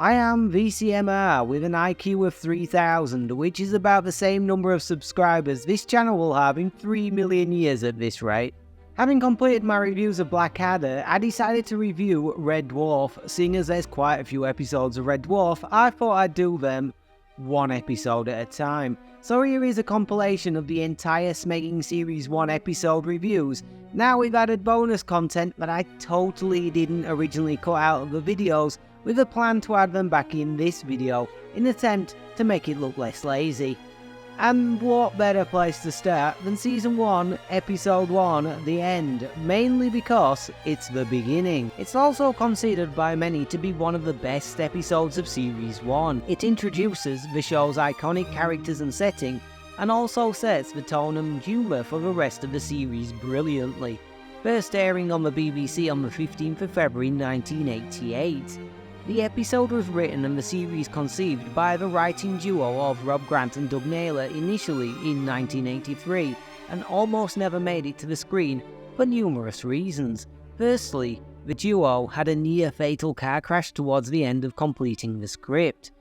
I am VCMR with an IQ of 3000, which is about the same number of subscribers this channel will have in 3 million years at this rate. Having completed my reviews of Blackadder, I decided to review Red Dwarf. Seeing as there's quite a few episodes of Red Dwarf, I thought I'd do them one episode at a time. So here is a compilation of the entire Smegging Series 1 episode reviews. Now we've added bonus content that I totally didn't originally cut out of the videos, with a plan to add them back in this video, in an attempt to make it look less lazy. And what better place to start than Season 1, Episode 1, The End, mainly because it's the beginning. It's also considered by many to be one of the best episodes of Series 1. It introduces the show's iconic characters and setting, and also sets the tone and humour for the rest of the series brilliantly. First airing on the BBC on the 15th of February 1988. The episode was written and the series conceived by the writing duo of Rob Grant and Doug Naylor initially in 1983, and almost never made it to the screen for numerous reasons. Firstly, the duo had a near-fatal car crash towards the end of completing the script.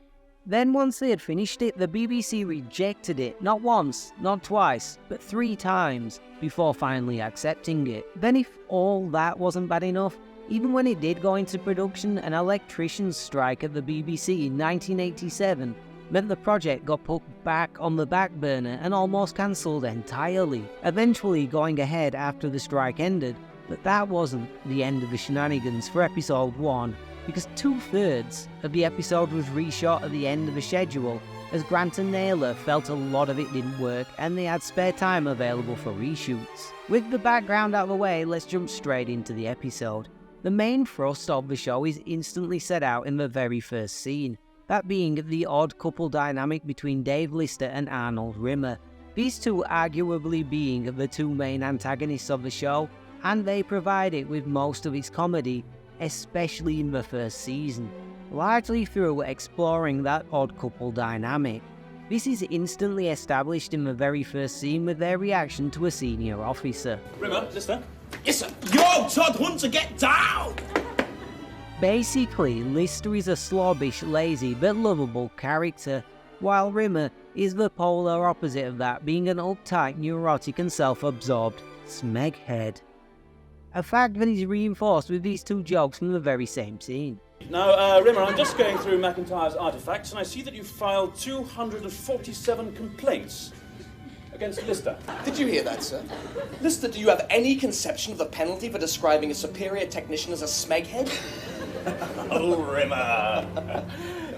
Then once they had finished it, the BBC rejected it, not once, not twice, but 3 times, before finally accepting it. Then if all that wasn't bad enough, even when it did go into production, an electrician's strike at the BBC in 1987 meant the project got put back on the back burner and almost cancelled entirely, eventually going ahead after the strike ended. But that wasn't the end of the shenanigans for episode 1, because 2/3 of the episode was reshot at the end of the schedule, as Grant and Naylor felt a lot of it didn't work and they had spare time available for reshoots. With the background out of the way, let's jump straight into the episode. The main thrust of the show is instantly set out in the very first scene, that being the odd couple dynamic between Dave Lister and Arnold Rimmer, these two arguably being the 2 main antagonists of the show, and they provide it with most of its comedy, especially in the first season, largely through exploring that odd couple dynamic. This is instantly established in the very first scene with their reaction to a senior officer. Rimmer, Lister? Yes, sir. Yo, Todd Hunter, get down! Basically, Lister is a slobbish, lazy, but lovable character, while Rimmer is the polar opposite of that, being an uptight, neurotic and self-absorbed smeghead. A fact that is reinforced with these 2 jokes from the very same scene. Now, Rimmer, I'm just going through McIntyre's artifacts, and I see that you filed 247 complaints against Lister. Did you hear that, sir? Lister, do you have any conception of the penalty for describing a superior technician as a smeghead? Oh, Rimmer.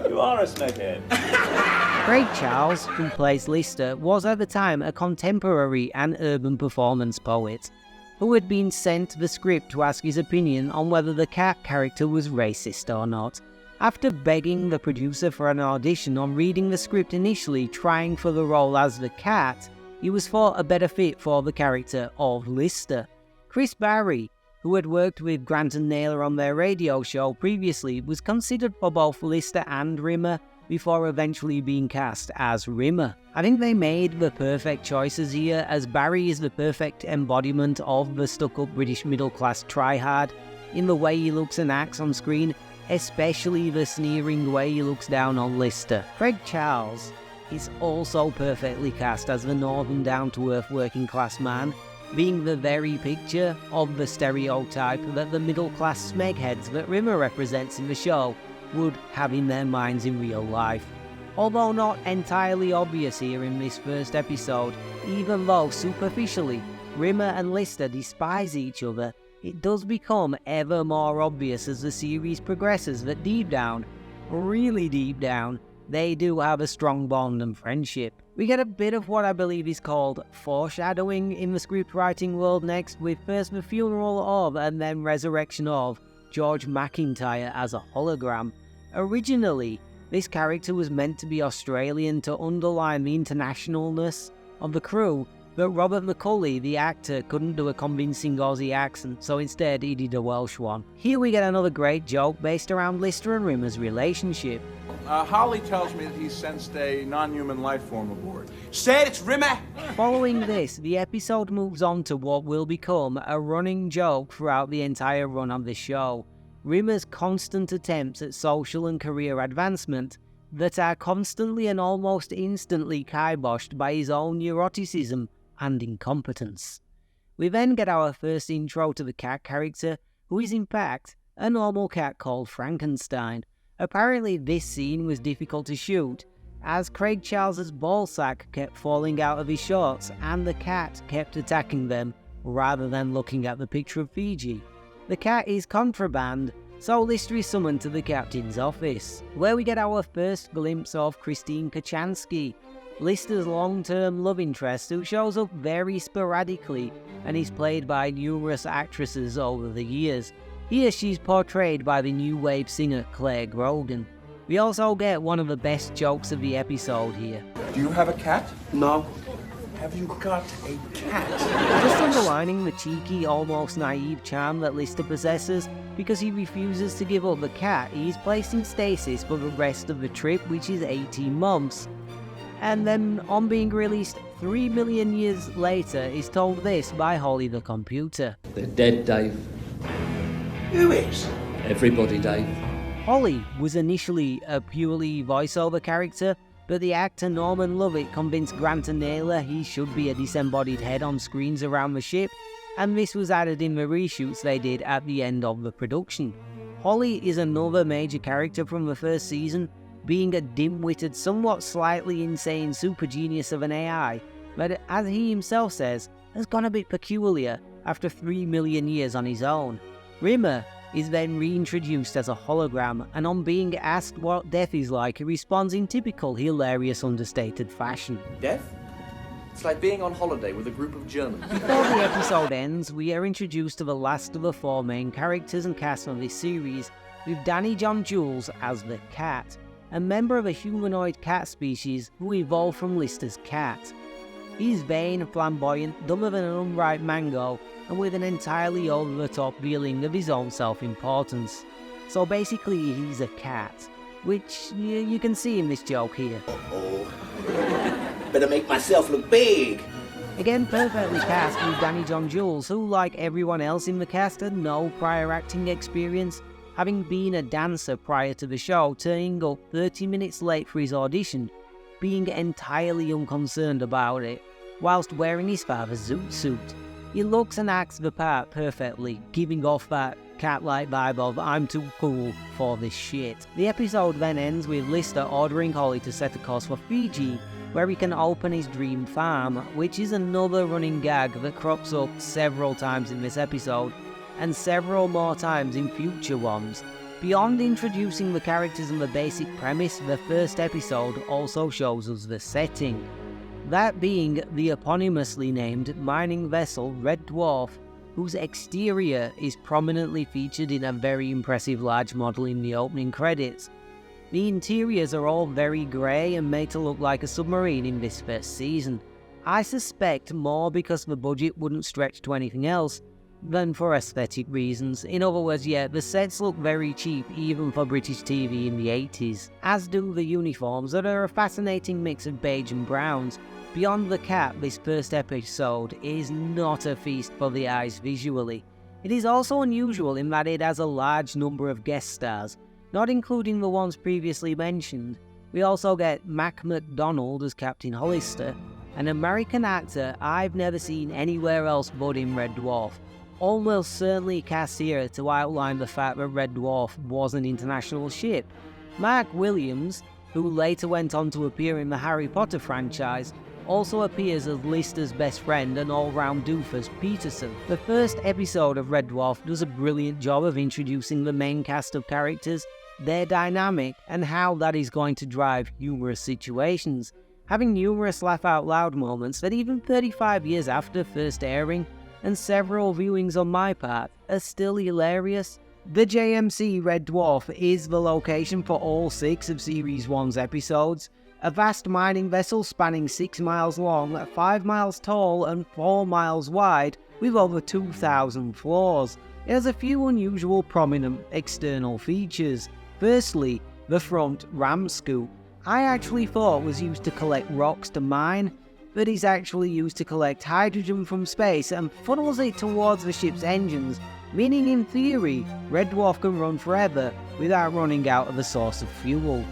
You are a smeghead. Craig Charles, who plays Lister, was at the time a contemporary and urban performance poet, who had been sent the script to ask his opinion on whether the cat character was racist or not. After begging the producer for an audition on reading the script initially trying for the role as the cat, he was thought a better fit for the character of Lister. Chris Barry, who had worked with Grant and Naylor on their radio show previously, was considered for both Lister and Rimmer before eventually being cast as Rimmer. I think they made the perfect choices here, as Barry is the perfect embodiment of the stuck-up British middle-class tryhard in the way he looks and acts on screen, especially the sneering way he looks down on Lister. Craig Charles is also perfectly cast as the northern down-to-earth working-class man, being the very picture of the stereotype that the middle-class smegheads that Rimmer represents in the show would have in their minds in real life. Although not entirely obvious here in this first episode, even though superficially Rimmer and Lister despise each other, it does become ever more obvious as the series progresses that deep down, really deep down, they do have a strong bond and friendship. We get a bit of what I believe is called foreshadowing in the script writing world next, with first the funeral of and then resurrection of George McIntyre as a hologram. Originally, this character was meant to be Australian to underline the internationalness of the crew, but Robert McCulley, the actor, couldn't do a convincing Aussie accent, so instead he did a Welsh one. Here we get another great joke based around Lister and Rimmer's relationship. Holly tells me that he sensed a non-human life form aboard. Said it's Rimmer! Following this, the episode moves on to what will become a running joke throughout the entire run of the show. Rimmer's constant attempts at social and career advancement that are constantly and almost instantly kiboshed by his own neuroticism and incompetence. We then get our first intro to the cat character, who is in fact a normal cat called Frankenstein. Apparently this scene was difficult to shoot, as Craig Charles's ballsack kept falling out of his shorts and the cat kept attacking them rather than looking at the picture of Fiji. The cat is contraband, so Lister is summoned to the captain's office, where we get our first glimpse of Christine Kachansky, Lister's long-term love interest, who shows up very sporadically and is played by numerous actresses over the years. Here she's portrayed by the new wave singer Claire Grogan. We also get one of the best jokes of the episode here. Do you have a cat? No. Have you got a cat? Just underlining the cheeky, almost naive charm that Lister possesses, because he refuses to give up the cat, he is placed in stasis for the rest of the trip, which is 18 months. And then, on being released 3 million years later, is told this by Holly the computer. They're dead, Dave. Who is? Everybody, Dave. Holly was initially a purely voiceover character, but the actor Norman Lovett convinced Grant and Naylor he should be a disembodied head on screens around the ship, and this was added in the reshoots they did at the end of the production. Holly is another major character from the first season, being a dim-witted, somewhat slightly insane super genius of an AI, but as he himself says, has gone a bit peculiar after 3 million years on his own. Rimmer is then reintroduced as a hologram, and on being asked what death is like, he responds in typical hilarious understated fashion. Death? It's like being on holiday with a group of Germans. Before the episode ends, we are introduced to the last of the 4 main characters and cast of this series, with Danny John-Jules as the cat, a member of a humanoid cat species who evolved from Lister's cat. He's vain, flamboyant, dumber than an unripe mango, and with an entirely over-the-top feeling of his own self-importance. So basically he's a cat, which you can see in this joke here. Uh-oh. Better make myself look big. Again, perfectly cast with Danny John-Jules, who, like everyone else in the cast, had no prior acting experience, having been a dancer prior to the show, turning up 30 minutes late for his audition, being entirely unconcerned about it, whilst wearing his father's zoot suit. He looks and acts the part perfectly, giving off that cat-like vibe of I'm too cool for this shit. The episode then ends with Lister ordering Holly to set a course for Fiji, where he can open his dream farm, which is another running gag that crops up several times in this episode, and several more times in future ones. Beyond introducing the characters and the basic premise, the first episode also shows us the setting. That being the eponymously named mining vessel Red Dwarf, whose exterior is prominently featured in a very impressive large model in the opening credits. The interiors are all very grey and made to look like a submarine in this first season. I suspect more because the budget wouldn't stretch to anything else than for aesthetic reasons. In other words, yeah, the sets look very cheap even for British TV in the 80s, as do the uniforms that are a fascinating mix of beige and browns. Beyond the cat, this first episode is not a feast for the eyes visually. It is also unusual in that it has a large number of guest stars, not including the ones previously mentioned. We also get Mac McDonald as Captain Hollister, an American actor I've never seen anywhere else but in Red Dwarf, almost certainly cast here to outline the fact that Red Dwarf was an international ship. Mark Williams, who later went on to appear in the Harry Potter franchise, also appears as Lister's best friend and all-round doofus, Peterson. The first episode of Red Dwarf does a brilliant job of introducing the main cast of characters, their dynamic, and how that is going to drive humorous situations, having numerous laugh-out-loud moments that even 35 years after first airing, and several viewings on my part, are still hilarious. The JMC Red Dwarf is the location for all 6 of Series 1's episodes, a vast mining vessel spanning 6 miles long, 5 miles tall and 4 miles wide, with over 2,000 floors. It has a few unusual prominent external features. Firstly, the front ram scoop. I actually thought was used to collect rocks to mine, that is actually used to collect hydrogen from space and funnels it towards the ship's engines, meaning in theory, Red Dwarf can run forever without running out of the source of fuel.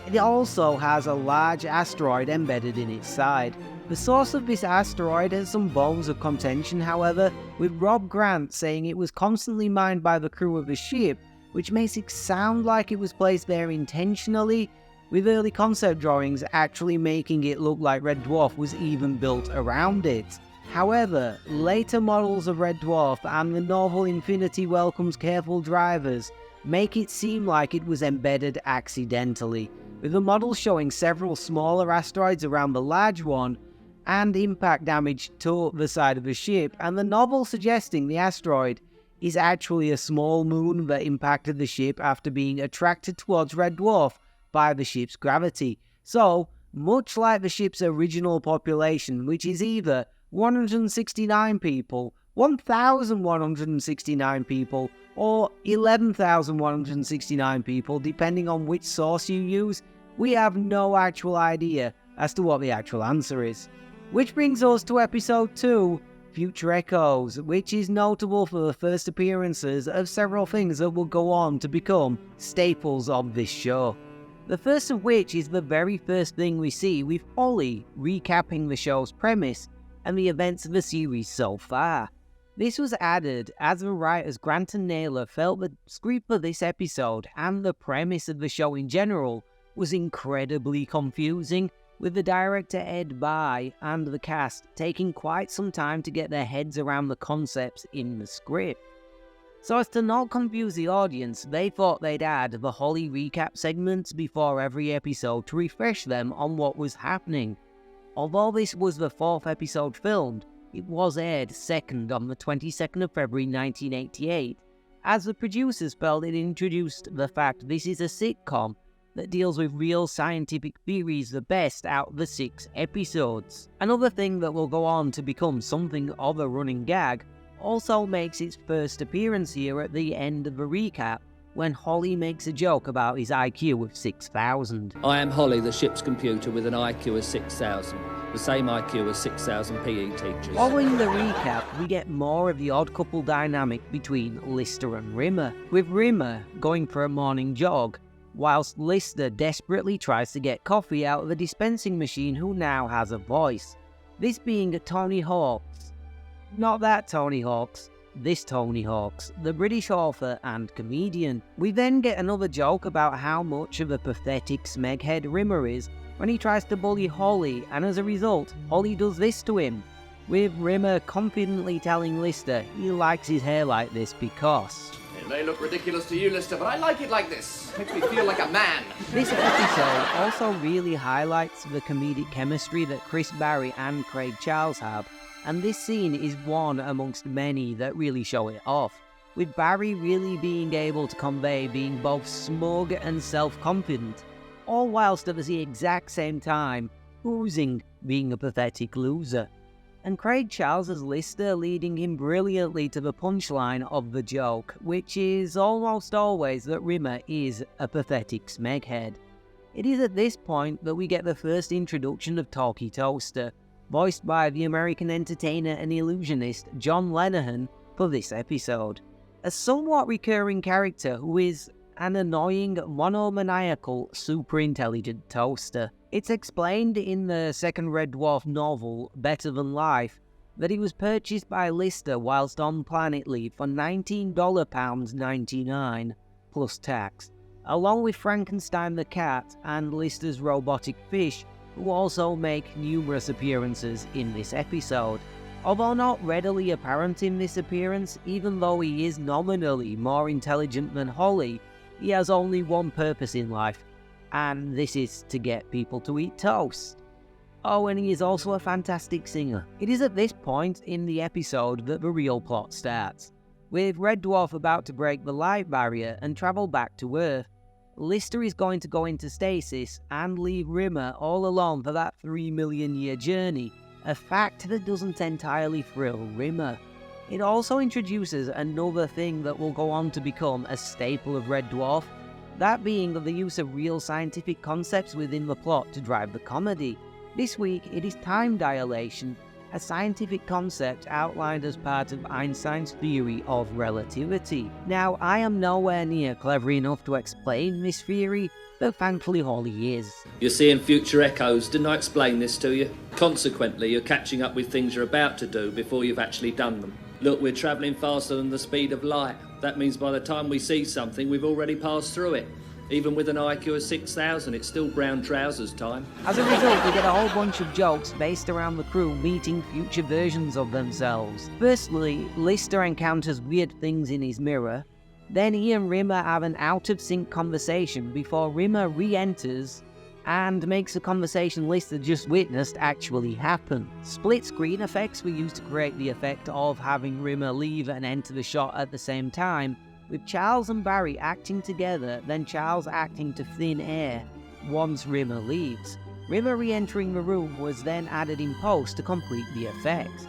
It also has a large asteroid embedded in its side. The source of this asteroid has some bones of contention, however, with Rob Grant saying it was constantly mined by the crew of the ship, which makes it sound like it was placed there intentionally, with early concept drawings actually making it look like Red Dwarf was even built around it. However, later models of Red Dwarf and the novel Infinity Welcomes Careful Drivers make it seem like it was embedded accidentally, with the model showing several smaller asteroids around the large one and impact damage to the side of the ship, and the novel suggesting the asteroid is actually a small moon that impacted the ship after being attracted towards Red Dwarf by the ship's gravity. So, much like the ship's original population, which is either 169 people, 1,169 people, or 11,169 people, depending on which source you use, we have no actual idea as to what the actual answer is. Which brings us to episode 2, Future Echoes, which is notable for the first appearances of several things that will go on to become staples of this show. The first of which is the very first thing we see with Holly recapping the show's premise and the events of the series so far. This was added as the writers Grant and Naylor felt the script for this episode and the premise of the show in general was incredibly confusing, with the director Ed Bye and the cast taking quite some time to get their heads around the concepts in the script. So as to not confuse the audience, they thought they'd add the Holly recap segments before every episode to refresh them on what was happening. Although this was the 4th episode filmed, it was aired second on the 22nd of February 1988, as the producers felt it introduced the fact this is a sitcom that deals with real scientific theories the best out of the 6 episodes. Another thing that will go on to become something of a running gag also makes its first appearance here at the end of the recap, when Holly makes a joke about his IQ of 6,000. I am Holly, the ship's computer, with an IQ of 6,000. The same IQ as 6,000 PE teachers. Following the recap, we get more of the odd couple dynamic between Lister and Rimmer, with Rimmer going for a morning jog, whilst Lister desperately tries to get coffee out of the dispensing machine who now has a voice. This being Tony Hawks. Not that Tony Hawks, this Tony Hawks, the British author and comedian. We then get another joke about how much of a pathetic smeghead Rimmer is when he tries to bully Holly, and as a result, Holly does this to him, with Rimmer confidently telling Lister he likes his hair like this because... It may look ridiculous to you, Lister, but I like it like this. Makes me feel like a man. This episode also really highlights the comedic chemistry that Chris Barry and Craig Charles have, and this scene is one amongst many that really show it off, with Barry really being able to convey being both smug and self-confident, all whilst at the exact same time oozing being a pathetic loser, and Craig Charles as Lister leading him brilliantly to the punchline of the joke, which is almost always that Rimmer is a pathetic smeghead. It is at this point that we get the first introduction of Talkie Toaster, voiced by the American entertainer and illusionist John Lenihan for this episode. A somewhat recurring character who is an annoying, monomaniacal, super-intelligent toaster. It's explained in the second Red Dwarf novel, Better Than Life, that he was purchased by Lister whilst on planet leave for £19.99 plus tax, along with Frankenstein the cat and Lister's robotic fish, who also make numerous appearances in this episode. Although not readily apparent in this appearance, even though he is nominally more intelligent than Holly, he has only one purpose in life, and this is to get people to eat toast. Oh, and he is also a fantastic singer. It is at this point in the episode that the real plot starts, with Red Dwarf about to break the light barrier and travel back to Earth. Lister is going to go into stasis and leave Rimmer all alone for that 3 million year journey, a fact that doesn't entirely thrill Rimmer. It also introduces another thing that will go on to become a staple of Red Dwarf, that being the use of real scientific concepts within the plot to drive the comedy. This week it is time dilation, a scientific concept outlined as part of Einstein's theory of relativity. Now, I am nowhere near clever enough to explain this theory, but thankfully Holly is. You're seeing future echoes. Didn't I explain this to you? Consequently, you're catching up with things you're about to do before you've actually done them. Look, we're travelling faster than the speed of light. That means by the time we see something, we've already passed through it. Even with an IQ of 6,000, it's still brown trousers time. As a result, we get a whole bunch of jokes based around the crew meeting future versions of themselves. Firstly, Lister encounters weird things in his mirror. Then he and Rimmer have an out-of-sync conversation before Rimmer re-enters and makes the conversation Lister just witnessed actually happen. Split-screen effects were used to create the effect of having Rimmer leave and enter the shot at the same time, with Charles and Barry acting together, then Charles acting to thin air once Rimmer leaves. Rimmer re-entering the room was then added in post to complete the effect.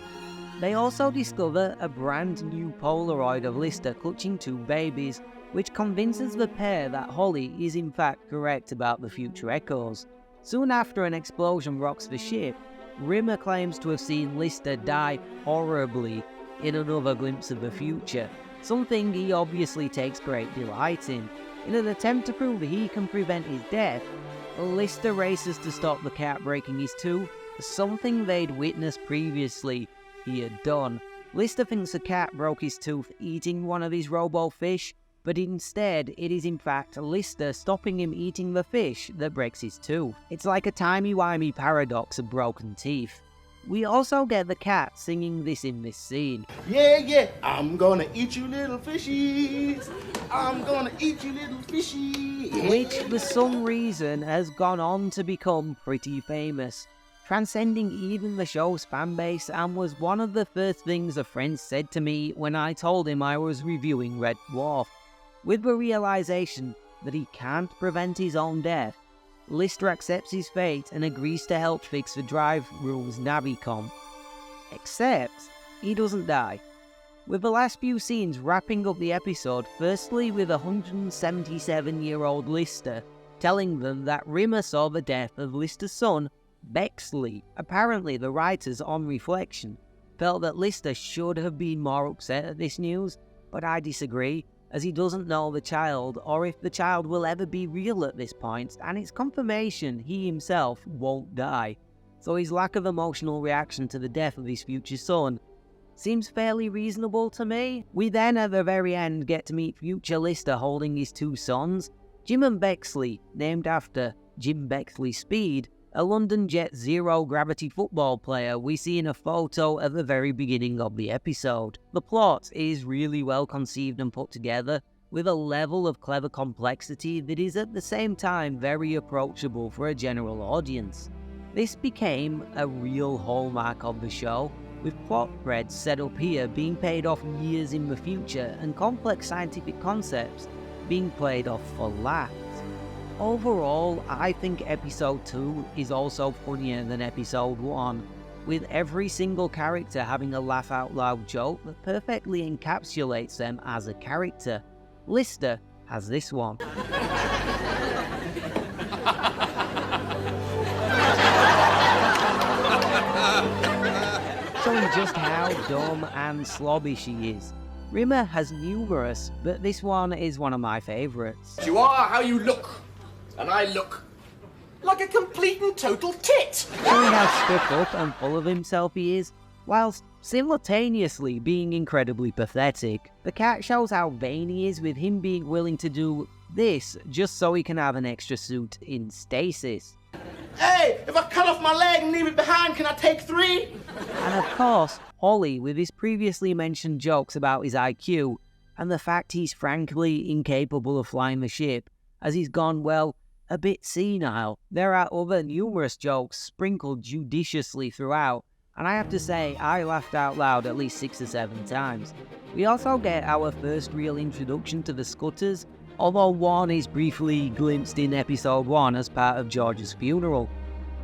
They also discover a brand new Polaroid of Lister clutching two babies, which convinces the pair that Holly is in fact correct about the future echoes. Soon after an explosion rocks the ship, Rimmer claims to have seen Lister die horribly in another glimpse of the future, something he obviously takes great delight in. In an attempt to prove that he can prevent his death, Lister races to stop the cat breaking his tooth, something they'd witnessed previously he had done. Lister thinks the cat broke his tooth eating one of his robo-fish, but instead it is in fact Lister stopping him eating the fish that breaks his tooth. It's like a timey-wimey paradox of broken teeth. We also get the cat singing this in this scene. Yeah, yeah, I'm gonna eat you little fishies. I'm gonna eat you little fishies. Which, for some reason, has gone on to become pretty famous, transcending even the show's fanbase, and was one of the first things a friend said to me when I told him I was reviewing Red Dwarf. With the realization that he can't prevent his own death, Lister accepts his fate and agrees to help fix the drive room's Navicom. Except, he doesn't die. With the last few scenes wrapping up the episode, firstly with 177-year-old Lister telling them that Rimmer saw the death of Lister's son, Bexley. Apparently, the writers, on reflection, felt that Lister should have been more upset at this news, but I disagree, as he doesn't know the child or if the child will ever be real at this point, and it's confirmation he himself won't die. So his lack of emotional reaction to the death of his future son seems fairly reasonable to me. We then at the very end get to meet future Lister holding his two sons, Jim and Bexley, named after Jim Bexley Speed, a London Jet zero-gravity football player we see in a photo at the very beginning of the episode. The plot is really well conceived and put together, with a level of clever complexity that is at the same time very approachable for a general audience. This became a real hallmark of the show, with plot threads set up here being paid off years in the future and complex scientific concepts being played off for laughs. Overall, I think episode 2 is also funnier than episode 1, with every single character having a laugh out loud joke that perfectly encapsulates them as a character. Lister has this one. Showing just how dumb and slobby she is. Rimmer has numerous, but this one is one of my favourites. You are how you look, and I look like a complete and total tit. Showing how stuck up and full of himself he is, whilst simultaneously being incredibly pathetic. The cat shows how vain he is, with him being willing to do this just so he can have an extra suit in stasis. Hey, if I cut off my leg and leave it behind, can I take 3? And of course, Holly, with his previously mentioned jokes about his IQ, and the fact he's frankly incapable of flying the ship, as he's gone, well, a bit senile. There are other numerous jokes sprinkled judiciously throughout, and I have to say, I laughed out loud at least 6 or 7 times. We also get our first real introduction to the Scutters, although one is briefly glimpsed in episode 1 as part of George's funeral.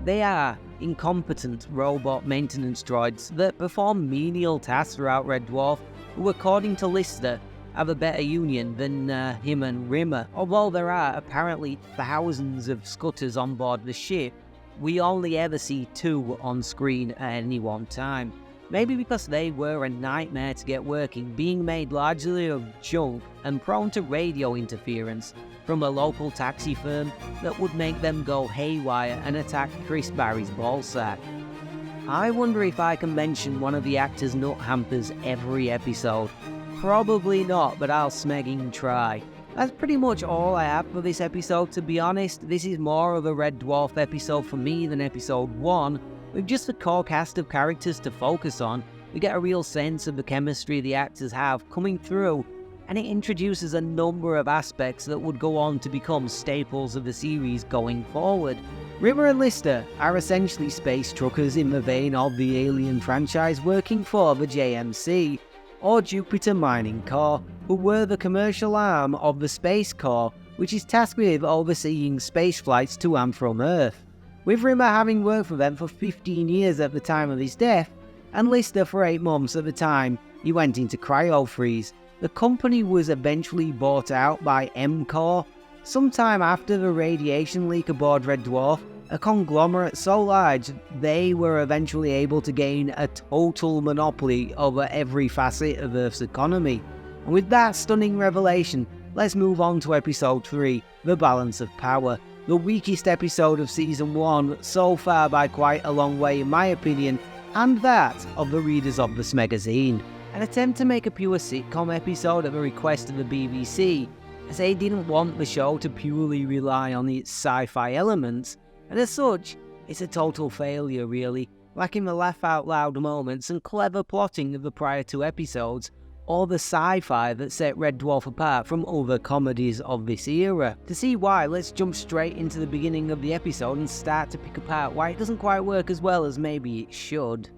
They are incompetent robot maintenance droids that perform menial tasks throughout Red Dwarf, who according to Lister have a better union than him and Rimmer. Although there are apparently thousands of Scutters on board the ship, we only ever see 2 on screen at any one time. Maybe because they were a nightmare to get working, being made largely of junk and prone to radio interference from a local taxi firm that would make them go haywire and attack Chris Barry's ballsack. I wonder if I can mention one of the actors' nut hampers every episode. Probably not, but I'll smegging try. That's pretty much all I have for this episode, to be honest. This is more of a Red Dwarf episode for me than episode 1. With just a core cast of characters to focus on, we get a real sense of the chemistry the actors have coming through, and it introduces a number of aspects that would go on to become staples of the series going forward. Rimmer and Lister are essentially space truckers in the vein of the Alien franchise working for the JMC, or Jupiter Mining Corp, who were the commercial arm of the Space Corps, which is tasked with overseeing space flights to and from Earth. With Rimmer having worked for them for 15 years at the time of his death, and Lister for 8 months at the time he went into cryo-freeze. The company was eventually bought out by MCOR. Sometime after the radiation leak aboard Red Dwarf, a conglomerate so large they were eventually able to gain a total monopoly over every facet of Earth's economy. And with that stunning revelation, let's move on to episode 3, The Balance of Power. The weakest episode of season 1 so far by quite a long way in my opinion, and that of the readers of the Smegazine. An attempt to make a pure sitcom episode at the request of the BBC, as they didn't want the show to purely rely on its sci-fi elements, and as such, it's a total failure really, lacking the laugh out loud moments and clever plotting of the prior 2 episodes, or the sci-fi that set Red Dwarf apart from other comedies of this era. To see why, let's jump straight into the beginning of the episode and start to pick apart why it doesn't quite work as well as maybe it should.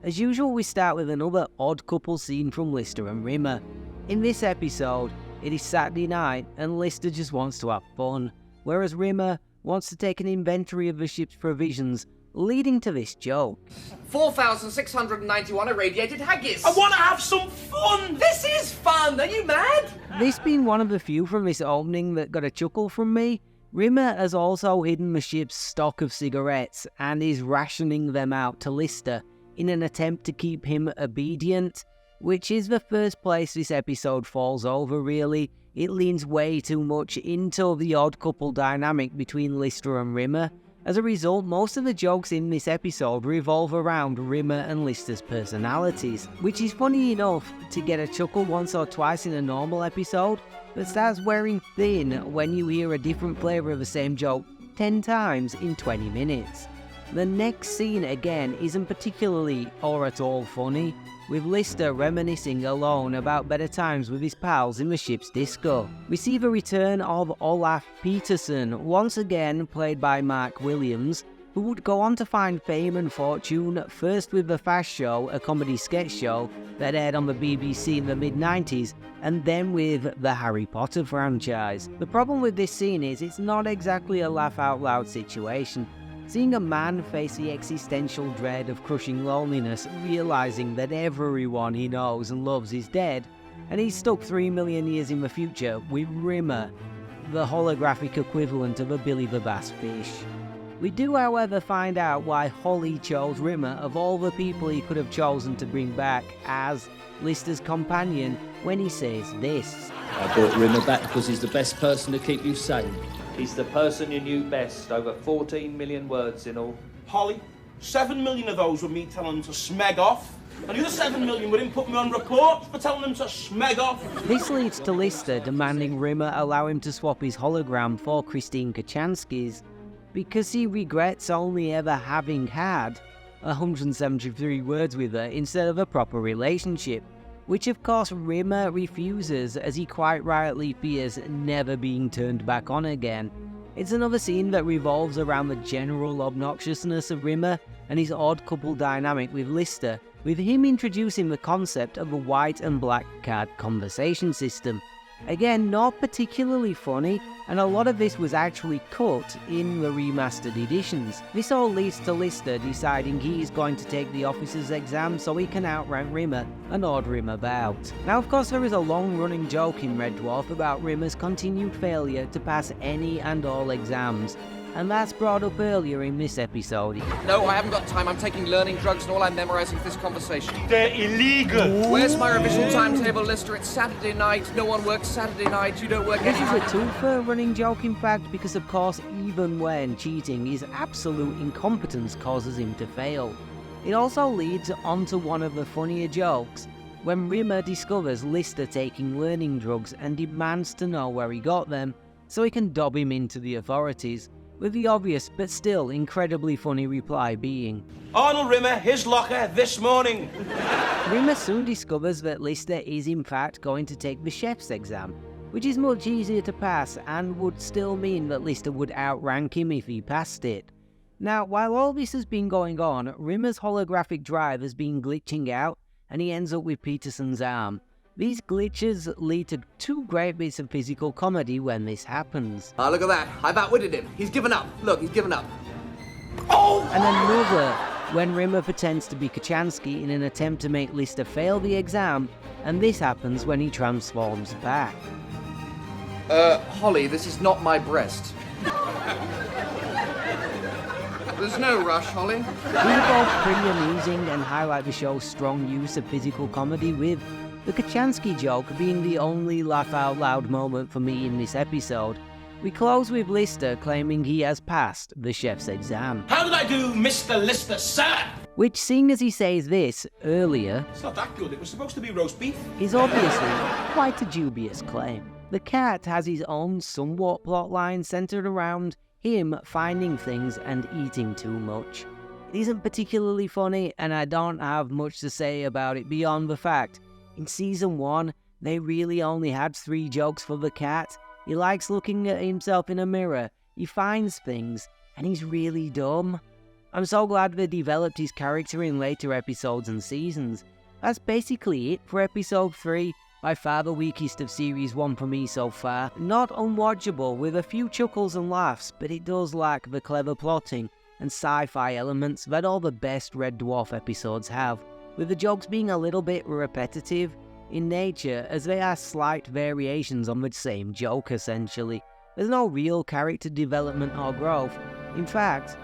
As usual, we start with another odd couple scene from Lister and Rimmer. In this episode, it is Saturday night and Lister just wants to have fun, whereas Rimmer wants to take an inventory of the ship's provisions, leading to this joke. 4,691 irradiated haggis. I want to have some fun! This is fun! Are you mad? This being one of the few from this opening that got a chuckle from me, Rimmer has also hidden the ship's stock of cigarettes and is rationing them out to Lister in an attempt to keep him obedient, which is the first place this episode falls over really. It leans way too much into the odd couple dynamic between Lister and Rimmer. As a result, most of the jokes in this episode revolve around Rimmer and Lister's personalities, which is funny enough to get a chuckle once or twice in a normal episode, but starts wearing thin when you hear a different flavour of the same joke 10 times in 20 minutes. The next scene again isn't particularly or at all funny, with Lister reminiscing alone about better times with his pals in the ship's disco. We see the return of Olaf Peterson, once again played by Mark Williams, who would go on to find fame and fortune first with The Fast Show, a comedy sketch show that aired on the BBC in the mid-90s, and then with the Harry Potter franchise. The problem with this scene is it's not exactly a laugh-out-loud situation. Seeing a man face the existential dread of crushing loneliness, realising that everyone he knows and loves is dead, and he's stuck 3 million years in the future with Rimmer, the holographic equivalent of a Billy the Bass fish. We do, however, find out why Holly chose Rimmer of all the people he could have chosen to bring back as Lister's companion when he says this. I brought Rimmer back because he's the best person to keep you sane. He's the person you knew best, over 14 million words in all. Holly, 7 million of those were me telling them to smeg off, and the other 7 million were him putting me on report for telling them to smeg off. This leads to Lister demanding Rimmer allow him to swap his hologram for Christine Kachansky's, because he regrets only ever having had 173 words with her instead of a proper relationship, which of course Rimmer refuses as he quite rightly fears never being turned back on again. It's another scene that revolves around the general obnoxiousness of Rimmer and his odd couple dynamic with Lister, with him introducing the concept of a white and black card conversation system. Again, not particularly funny, and a lot of this was actually cut in the remastered editions. This all leads to Lister deciding he is going to take the officer's exam so he can outrank Rimmer and order him about. Now of course there is a long-running joke in Red Dwarf about Rimmer's continued failure to pass any and all exams, and that's brought up earlier in this episode. No, I haven't got time. I'm taking learning drugs and all I'm memorizing for this conversation. They're illegal. Where's my revision timetable, Lister? It's Saturday night. No one works Saturday night. You don't work This any is a twofer running joke, in fact, because of course, even when cheating, his absolute incompetence causes him to fail. It also leads on to one of the funnier jokes, when Rimmer discovers Lister taking learning drugs and demands to know where he got them, so he can dob him into the authorities, with the obvious but still incredibly funny reply being, Arnold Rimmer, his locker, this morning. Rimmer soon discovers that Lister is in fact going to take the chef's exam, which is much easier to pass and would still mean that Lister would outrank him if he passed it. Now, while all this has been going on, Rimmer's holographic drive has been glitching out and he ends up with Peterson's arm. These glitches lead to two great bits of physical comedy when this happens. Oh, look at that. I've outwitted him. He's given up. Look, he's given up. And another when Rimmer pretends to be Kachansky in an attempt to make Lister fail the exam, and this happens when he transforms back. Holly, this is not my breast. There's no rush, Holly. These are both pretty amusing and highlight the show's strong use of physical comedy, with the Kachansky joke being the only laugh out loud moment for me in this episode. We close with Lister claiming he has passed the chef's exam. How did I do, Mr. Lister, sir? Which, seeing as he says this earlier, It's not that good. It was supposed to be roast beef. is obviously quite a dubious claim. The cat has his own somewhat plotline centered around him finding things and eating too much. It isn't particularly funny, and I don't have much to say about it beyond the fact, in season 1, they really only had 3 jokes for the cat. He likes looking at himself in a mirror, he finds things, and he's really dumb. I'm so glad they developed his character in later episodes and seasons. That's basically it for episode 3, by far the weakest of series 1 for me so far. Not unwatchable, with a few chuckles and laughs, but it does lack the clever plotting and sci-fi elements that all the best Red Dwarf episodes have, with the jokes being a little bit repetitive in nature as they are slight variations on the same joke essentially. There's no real character development or growth. In fact,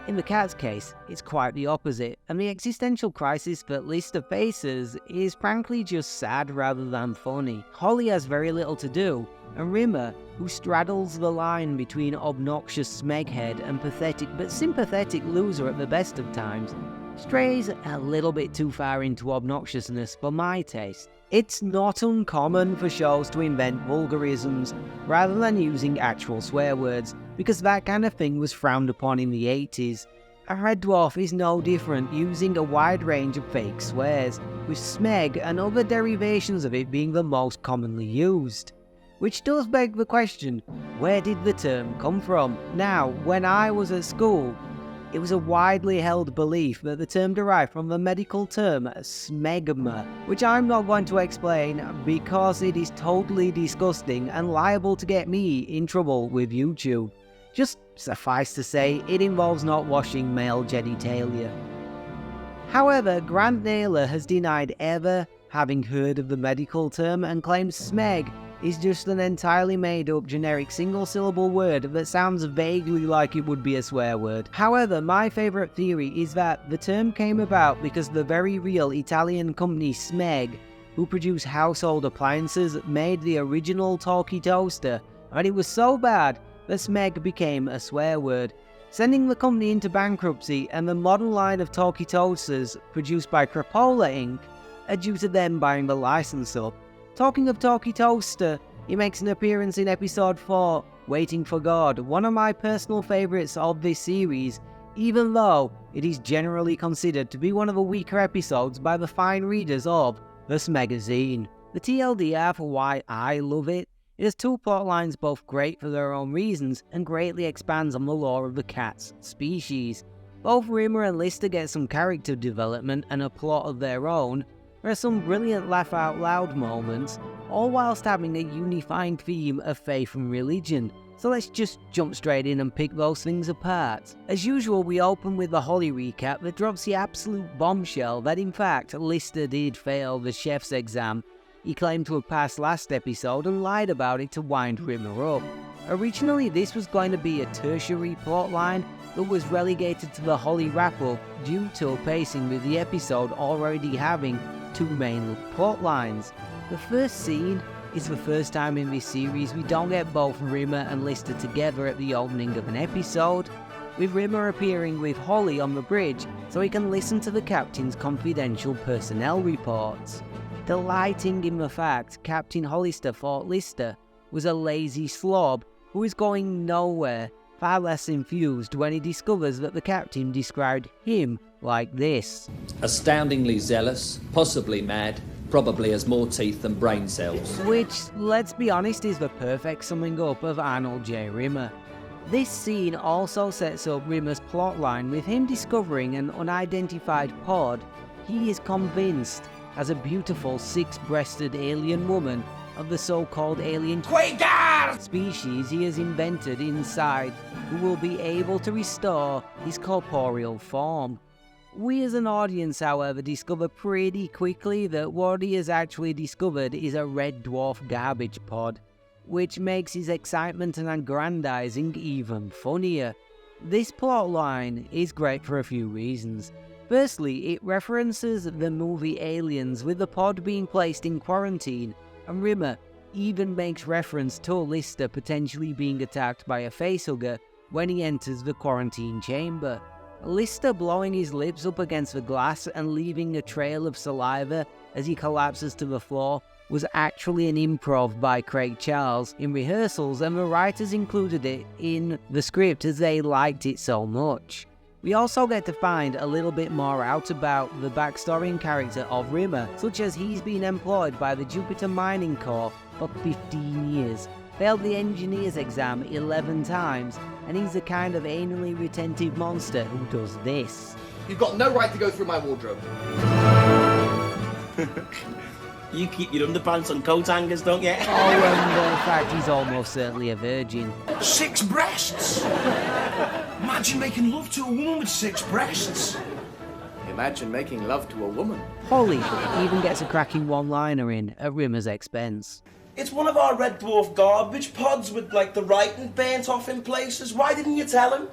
in the cat's case, it's quite the opposite, and the existential crisis that Lister faces is frankly just sad rather than funny. Holly has very little to do, and Rimmer, who straddles the line between obnoxious smeghead and pathetic but sympathetic loser at the best of times, strays a little bit too far into obnoxiousness for my taste. It's not uncommon for shows to invent vulgarisms rather than using actual swear words, because that kind of thing was frowned upon in the 80s. A Red Dwarf is no different, using a wide range of fake swears, with Smeg and other derivations of it being the most commonly used. Which does beg the question, where did the term come from? Now, when I was at school, it was a widely held belief that the term derived from the medical term smegma, which I'm not going to explain because it is totally disgusting and liable to get me in trouble with YouTube. Just suffice to say, it involves not washing male genitalia. However, Grant Naylor has denied ever having heard of the medical term and claims smeg is just an entirely made-up generic single-syllable word that sounds vaguely like it would be a swear word. However, my favourite theory is that the term came about because the very real Italian company Smeg, who produce household appliances, made the original talkie toaster, and it was so bad that Smeg became a swear word, sending the company into bankruptcy, and the modern line of talkie toasters produced by Crapola Inc. are due to them buying the license up. Talking of Talkie Toaster, he makes an appearance in episode 4, Waiting for God, one of my personal favourites of this series, even though it is generally considered to be one of the weaker episodes by the fine readers of the Smegazine. The TLDR for why I love it, it has 2 plotlines both great for their own reasons and greatly expands on the lore of the cat's species. Both Rimmer and Lister get some character development and a plot of their own. There are some brilliant laugh-out-loud moments, all whilst having a unifying theme of faith and religion. So let's just jump straight in and pick those things apart. As usual, we open with the Holly recap that drops the absolute bombshell that in fact Lister did fail the chef's exam, He claimed to have passed last episode and lied about it to wind Rimmer up. Originally, this was going to be a tertiary plotline that was relegated to the Holly wrap-up due to pacing with the episode already having 2 main plotlines. The first scene is the first time in this series we don't get both Rimmer and Lister together at the opening of an episode, with Rimmer appearing with Holly on the bridge so he can listen to the captain's confidential personnel reports. Delighting in the fact Captain Hollister thought Lister was a lazy slob who is going nowhere, far less enthused when he discovers that the captain described him like this. Astoundingly zealous, possibly mad, probably has more teeth than brain cells. Which, let's be honest, is the perfect summing up of Arnold J. Rimmer. This scene also sets up Rimmer's plotline with him discovering an unidentified pod he is convinced has a beautiful 6-breasted alien woman of the so-called alien species he has invented inside, who will be able to restore his corporeal form. We as an audience, however, discover pretty quickly that what he has actually discovered is a Red Dwarf garbage pod, which makes his excitement and aggrandizing even funnier. This plotline is great for a few reasons. Firstly, it references the movie Aliens, with the pod being placed in quarantine, and Rimmer even makes reference to Lister potentially being attacked by a facehugger when he enters the quarantine chamber. Lister blowing his lips up against the glass and leaving a trail of saliva as he collapses to the floor was actually an improv by Craig Charles in rehearsals, and the writers included it in the script as they liked it so much. We also get to find a little bit more out about the backstory and character of Rimmer, such as he's been employed by the Jupiter Mining Corp for 15 years, failed the engineer's exam 11 times, and he's the kind of anally retentive monster who does this. You've got no right to go through my wardrobe. You keep your underpants on coat hangers, don't you? Oh, and in fact, he's almost certainly a virgin. 6 breasts! Imagine making love to a woman with 6 breasts. Imagine making love to a woman. Holly even gets a cracking one-liner in at Rimmer's expense. It's one of our Red Dwarf garbage pods with, like, the writing burnt off in places. Why didn't you tell him?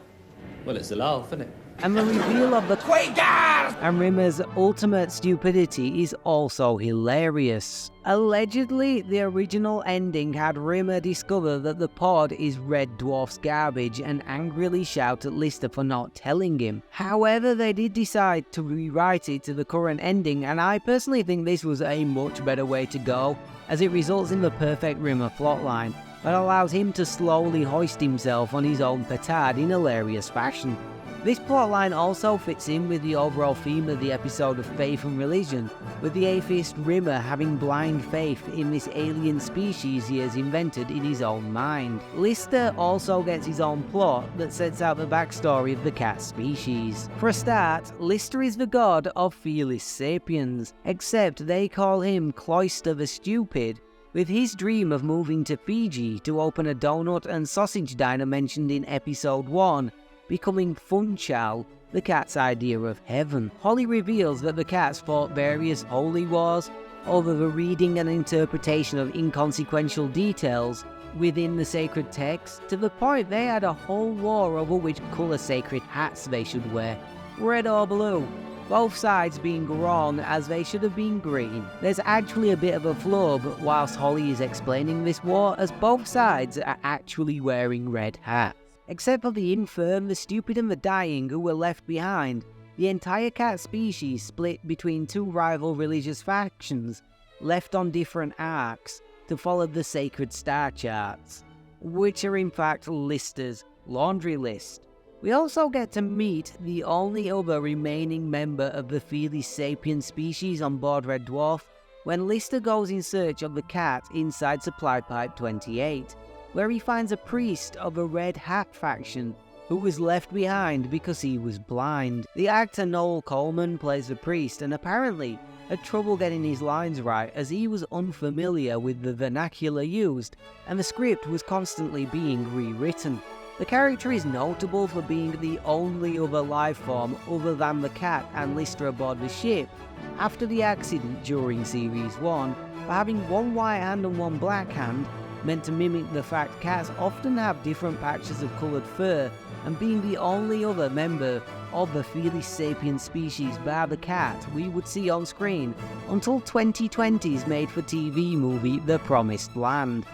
Well, it's a laugh, isn't it? And the reveal of the Quagar! and Rimmer's ultimate stupidity is also hilarious. Allegedly, the original ending had Rimmer discover that the pod is Red Dwarf's garbage and angrily shout at Lister for not telling him. However, they did decide to rewrite it to the current ending, and I personally think this was a much better way to go, as it results in the perfect Rimmer plotline that allows him to slowly hoist himself on his own petard in hilarious fashion. This plotline also fits in with the overall theme of the episode of Faith and Religion, with the atheist Rimmer having blind faith in this alien species he has invented in his own mind. Lister also gets his own plot that sets out the backstory of the cat species. For a start, Lister is the god of Felis Sapiens, except they call him Cloister the Stupid, with his dream of moving to Fiji to open a donut and sausage diner mentioned in episode 1, becoming Funchal, the cat's idea of heaven. Holly reveals that the cats fought various holy wars over the reading and interpretation of inconsequential details within the sacred text, to the point they had a whole war over which colour sacred hats they should wear, red or blue, both sides being wrong as they should have been green. There's actually a bit of a flub whilst Holly is explaining this war, as both sides are actually wearing red hats. Except for the infirm, the stupid and the dying who were left behind, the entire cat species split between 2 rival religious factions, left on different arcs to follow the sacred star charts, which are in fact Lister's laundry list. We also get to meet the only other remaining member of the Felis sapien species on board Red Dwarf when Lister goes in search of the cat inside Supply Pipe 28. Where he finds a priest of a Red Hat faction who was left behind because he was blind. The actor Noel Coleman plays the priest and apparently had trouble getting his lines right as he was unfamiliar with the vernacular used and the script was constantly being rewritten. The character is notable for being the only other life form other than the cat and Lister aboard the ship after the accident during Series 1, but having one white hand and one black hand meant to mimic the fact cats often have different patches of coloured fur, and being the only other member of the Felis sapiens species bar the cat we would see on screen until 2020's made-for-TV movie The Promised Land.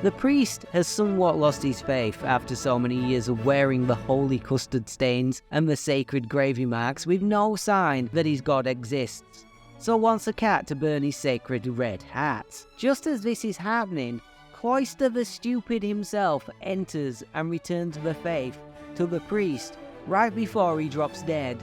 The priest has somewhat lost his faith after so many years of wearing the holy custard stains and the sacred gravy marks with no sign that his god exists, so wants a cat to burn his sacred red hat. Just as this is happening, Cloister the Stupid himself enters and returns the faith to the priest right before he drops dead,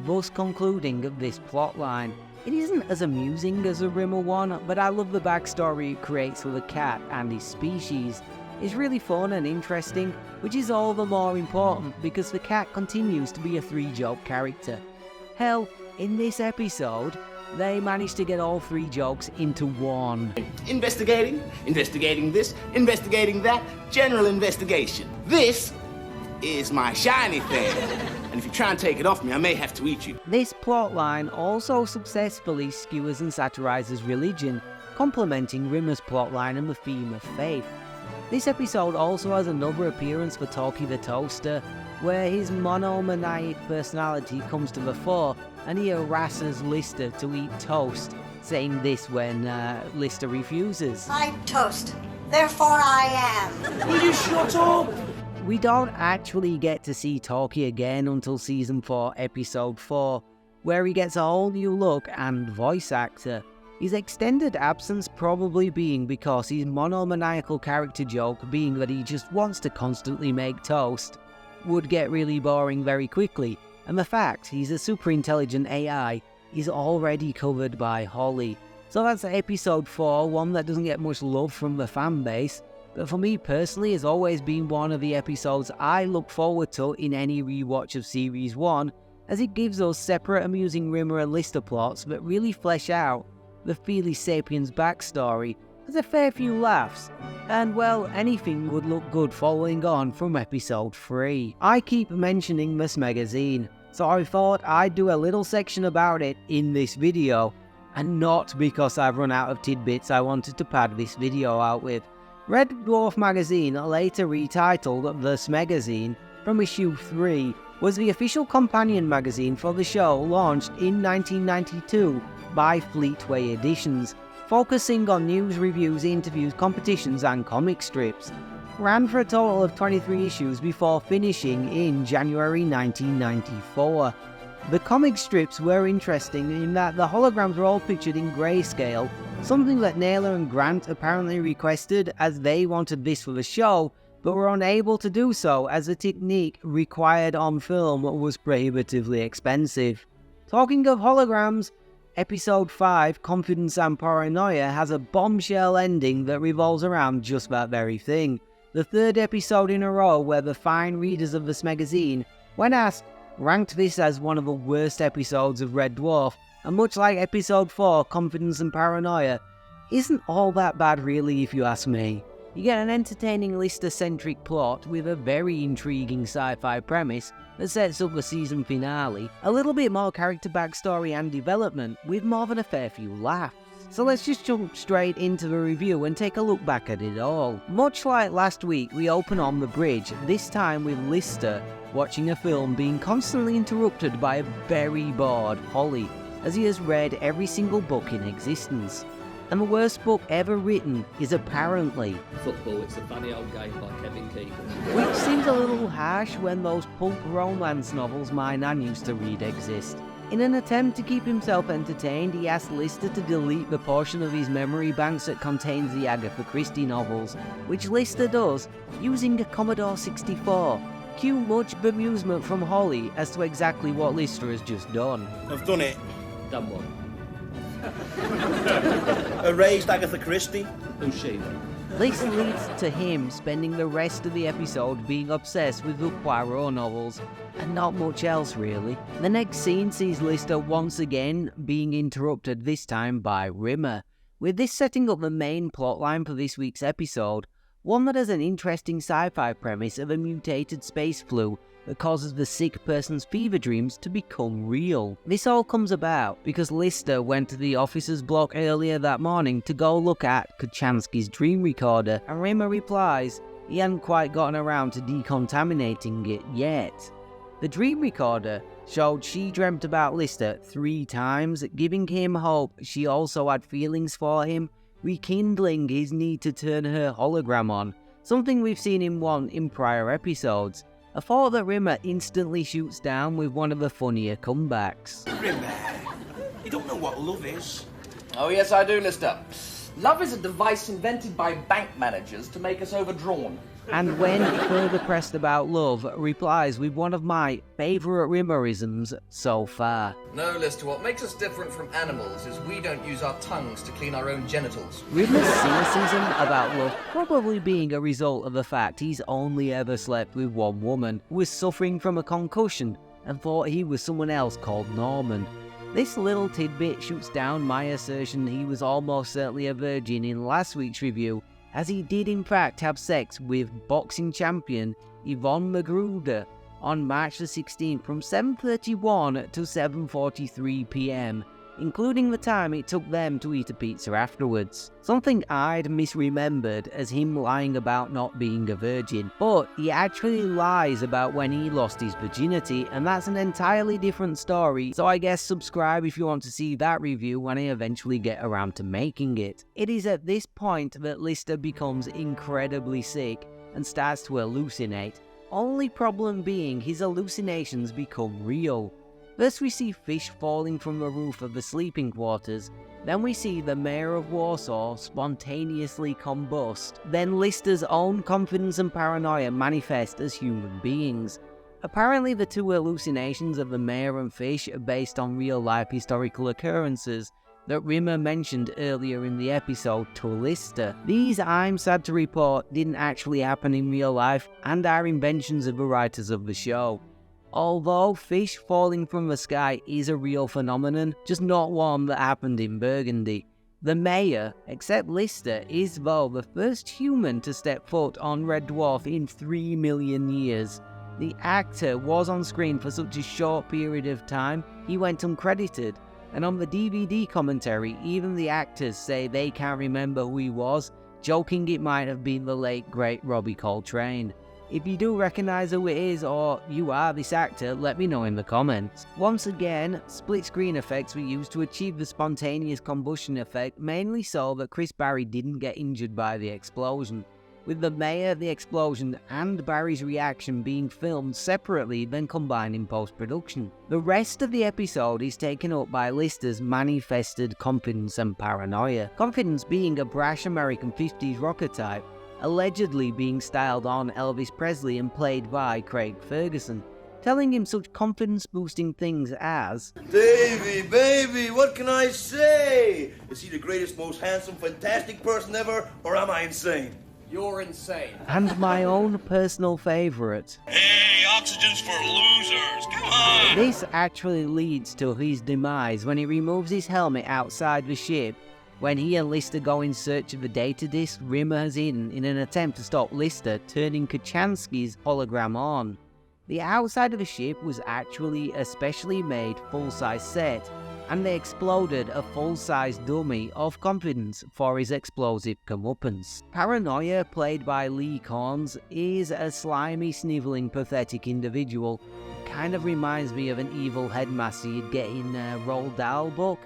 thus concluding this plotline. It isn't as amusing as the Rimmer one, but I love the backstory it creates for the cat and his species. It's really fun and interesting, which is all the more important because the cat continues to be a three-job character. Hell, in this episode, they managed to get all three jokes into one. Investigating this, investigating that, general investigation. This is my shiny thing. And if you try and take it off me, I may have to eat you. This plotline also successfully skewers and satirizes religion, complementing Rimmer's plotline and the theme of faith. This episode also has another appearance for Talkie the Toaster, where his monomaniac personality comes to the fore and he harasses Lister to eat toast, saying this when Lister refuses. I'm toast, therefore I am. Will you shut up? We don't actually get to see Talkie again until Season 4, Episode 4, where he gets a whole new look and voice actor. His extended absence probably being because his monomaniacal character joke being that he just wants to constantly make toast would get really boring very quickly, and the fact he's a super intelligent AI is already covered by Holly. So that's Episode 4, one that doesn't get much love from the fan base, but for me personally has always been one of the episodes I look forward to in any rewatch of Series 1, as it gives us separate amusing Rimmer and Lister plots that really flesh out the Felis sapiens backstory. There's a fair few laughs, and well, anything would look good following on from Episode 3. I keep mentioning the Smegazine, so I thought I'd do a little section about it in this video, and not because I've run out of tidbits I wanted to pad this video out with. Red Dwarf magazine, later retitled The Smegazine, from issue 3, was the official companion magazine for the show, launched in 1992 by Fleetway Editions, focusing on news, reviews, interviews, competitions and comic strips. Ran for a total of 23 issues before finishing in January 1994. The comic strips were interesting in that the holograms were all pictured in grayscale, something that Naylor and Grant apparently requested as they wanted this for the show, but were unable to do so as the technique required on film was prohibitively expensive. Talking of holograms, Episode 5, Confidence and Paranoia, has a bombshell ending that revolves around just that very thing. The third episode in a row where the fine readers of the Smegazine, when asked, ranked this as one of the worst episodes of Red Dwarf, and much like Episode 4, Confidence and Paranoia, isn't all that bad really if you ask me. You get an entertaining Lister-centric plot with a very intriguing sci-fi premise that sets up the season finale, a little bit more character backstory and development, with more than a fair few laughs. So let's just jump straight into the review and take a look back at it all. Much like last week, we open on the bridge, this time with Lister watching a film being constantly interrupted by a very bored Holly, as he has read every single book in existence. And the worst book ever written is apparently Football, It's a Funny Old Game by Kevin Keegan. which seems a little harsh when those pulp romance novels my nan used to read exist. In an attempt to keep himself entertained, he asked Lister to delete the portion of his memory banks that contains the Agatha Christie novels, which Lister does using a Commodore 64. Cue much bemusement from Holly as to exactly what Lister has just done. I've done it. Done what? Erased Agatha Christie. Who's she then? This leads to him spending the rest of the episode being obsessed with the Poirot novels, and not much else really. The next scene sees Lister once again being interrupted, this time by Rimmer, with this setting up the main plotline for this week's episode, one that has an interesting sci-fi premise of a mutated space flu that causes the sick person's fever dreams to become real. This all comes about because Lister went to the officer's block earlier that morning to go look at Kochanski's dream recorder, and Rimmer replies he hadn't quite gotten around to decontaminating it yet. The dream recorder showed she dreamt about Lister 3 times, giving him hope she also had feelings for him, rekindling his need to turn her hologram on, something we've seen him want in prior episodes. A thought that Rimmer instantly shoots down with one of the funnier comebacks. Rimmer, you don't know what love is. Oh, yes, I do, Lister. Love is a device invented by bank managers to make us overdrawn. And when further pressed about love, replies with one of my favourite Rimmerisms so far. No, Lister, what makes us different from animals is we don't use our tongues to clean our own genitals. Rimmer's cynicism about love probably being a result of the fact he's only ever slept with one woman who was suffering from a concussion and thought he was someone else called Norman. This little tidbit shoots down my assertion he was almost certainly a virgin in last week's review, as he did in fact have sex with boxing champion Yvonne Magruder on March the 16th from 7:31 to 7:43 PM, including the time it took them to eat a pizza afterwards. Something I'd misremembered as him lying about not being a virgin, but he actually lies about when he lost his virginity, and that's an entirely different story, so I guess subscribe if you want to see that review when I eventually get around to making it. It is at this point that Lister becomes incredibly sick and starts to hallucinate, only problem being his hallucinations become real. First we see fish falling from the roof of the sleeping quarters, then we see the mayor of Warsaw spontaneously combust, then Lister's own confidence and paranoia manifest as human beings. Apparently the 2 hallucinations of the mayor and fish are based on real-life historical occurrences that Rimmer mentioned earlier in the episode to Lister. These, I'm sad to report, didn't actually happen in real life and are inventions of the writers of the show. Although fish falling from the sky is a real phenomenon, just not one that happened in Burgundy. The mayor, except Lister, is though the first human to step foot on Red Dwarf in 3 million years. The actor was on screen for such a short period of time, he went uncredited, and on the DVD commentary, even the actors say they can't remember who he was, joking it might have been the late great Robbie Coltrane. If you do recognise who it is, or you are this actor, let me know in the comments. Once again, split screen effects were used to achieve the spontaneous combustion effect, mainly so that Chris Barry didn't get injured by the explosion, with the mayor, the explosion, and Barry's reaction being filmed separately then combined in post-production. The rest of the episode is taken up by Lister's manifested confidence and paranoia. Confidence being a brash American 50s rocker type, allegedly being styled on Elvis Presley and played by Craig Ferguson, telling him such confidence-boosting things as, "Davey, baby, what can I say? Is he the greatest, most handsome, fantastic person ever, or am I insane?" You're insane. And my own personal favourite, Hey, oxygen's for losers, come on! This actually leads to his demise when he removes his helmet outside the ship, when he and Lister go in search of the data disk Rimmer has hidden in an attempt to stop Lister turning Kochanski's hologram on. The outside of the ship was actually a specially made full-size set, and they exploded a full-size dummy of confidence for his explosive comeuppance. Paranoia, played by Lee Corns, is a slimy, snivelling, pathetic individual. Kind of reminds me of an evil headmaster you'd get in a Roald Dahl book.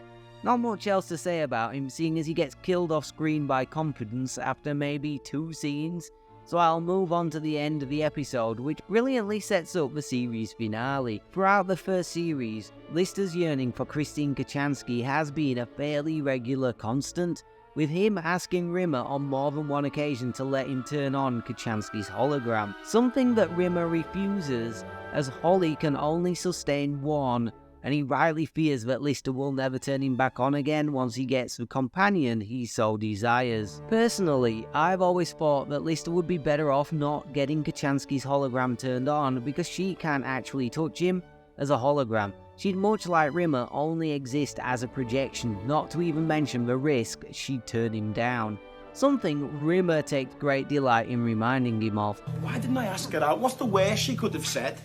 Not much else to say about him, seeing as he gets killed off screen by Confidence after maybe 2 scenes, so I'll move on to the end of the episode, which brilliantly sets up the series finale. Throughout the first series, Lister's yearning for Christine Kochanski has been a fairly regular constant, with him asking Rimmer on more than one occasion to let him turn on Kochanski's hologram, something that Rimmer refuses, as Holly can only sustain one, and he rightly fears that Lister will never turn him back on again once he gets the companion he so desires. Personally, I've always thought that Lister would be better off not getting Kochanski's hologram turned on because she can't actually touch him as a hologram. She'd much like Rimmer only exist as a projection, not to even mention the risk she'd turn him down. something Rimmer takes great delight in reminding him of. Why didn't I ask her out? What's the worst she could have said?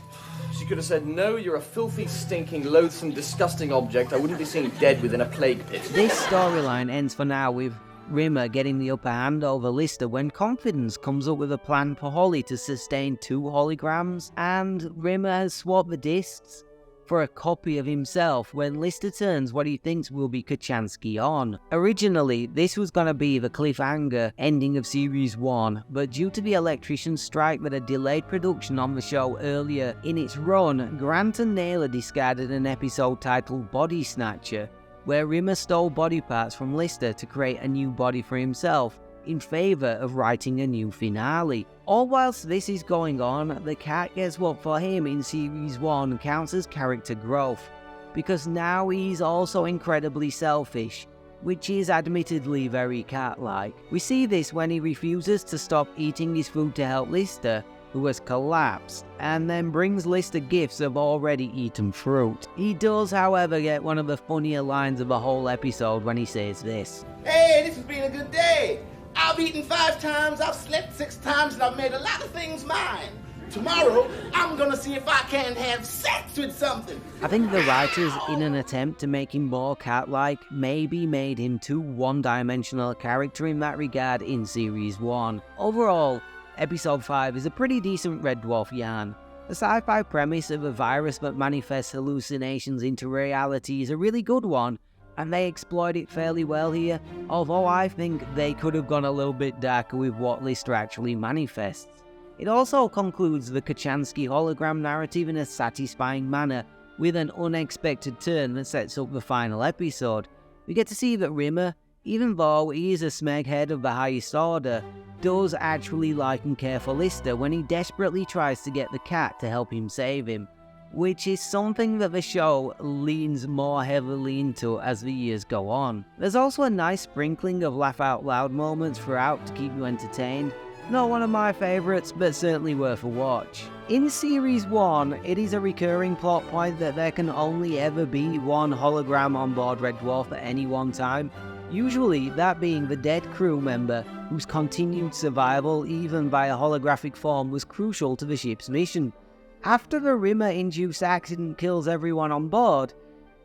She could have said, no, you're a filthy, stinking, loathsome, disgusting object. I wouldn't be seen dead within a plague pit. This storyline ends for now with Rimmer getting the upper hand over Lister when Confidence comes up with a plan for Holly to sustain 2 holograms, and Rimmer has swapped the discs for a copy of himself when Lister turns what he thinks will be Kachansky on. Originally, this was going to be the cliffhanger ending of Series 1, but due to the electrician strike that had delayed production on the show earlier in its run, Grant and Naylor discarded an episode titled Body Snatcher, where Rimmer stole body parts from Lister to create a new body for himself, in favour of writing a new finale. All whilst this is going on, the cat gets what for him in Series 1 counts as character growth, because now he's also incredibly selfish, which is admittedly very cat-like. We see this when he refuses to stop eating his food to help Lister, who has collapsed, and then brings Lister gifts of already eaten fruit. He does, however, get one of the funnier lines of the whole episode when he says this. Hey, this has been a good day. I've eaten 5 times, I've slept 6 times, and I've made a lot of things mine. Tomorrow, I'm gonna see if I can't have sex with something. I think the writers, in an attempt to make him more cat-like, maybe made him too one-dimensional a character in that regard in Series 1. Overall, Episode 5 is a pretty decent Red Dwarf yarn. The sci-fi premise of a virus that manifests hallucinations into reality is a really good one, and they exploit it fairly well here, although I think they could have gone a little bit darker with what Lister actually manifests. It also concludes the Kachansky hologram narrative in a satisfying manner, with an unexpected turn that sets up the final episode. We get to see that Rimmer, even though he is a Smeg head of the highest order, does actually like and care for Lister when he desperately tries to get the cat to help him save him, which is something that the show leans more heavily into as the years go on. There's also a nice sprinkling of laugh-out-loud moments throughout to keep you entertained. Not one of my favourites, but certainly worth a watch. In Series 1, it is a recurring plot point that there can only ever be one hologram on board Red Dwarf at any one time, usually that being the dead crew member whose continued survival, even via holographic form, was crucial to the ship's mission. After the Rimmer-induced accident kills everyone on board,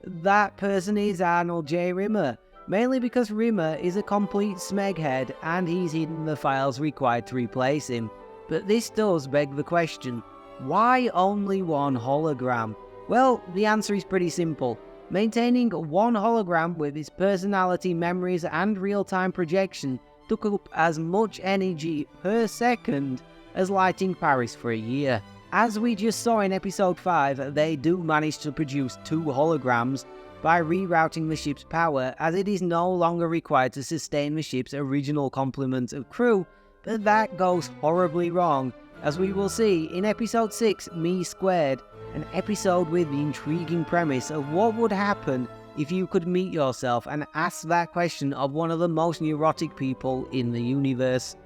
that person is Arnold J. Rimmer, mainly because Rimmer is a complete Smeg head and he's hidden the files required to replace him. But this does beg the question, why only one hologram? Well, the answer is pretty simple. Maintaining one hologram with its personality, memories and real-time projection took up as much energy per second as lighting Paris for a year. As we just saw in episode 5, they do manage to produce 2 holograms by rerouting the ship's power, as it is no longer required to sustain the ship's original complement of crew, but that goes horribly wrong, as we will see in episode 6, Me Squared, an episode with the intriguing premise of what would happen if you could meet yourself and ask that question of one of the most neurotic people in the universe,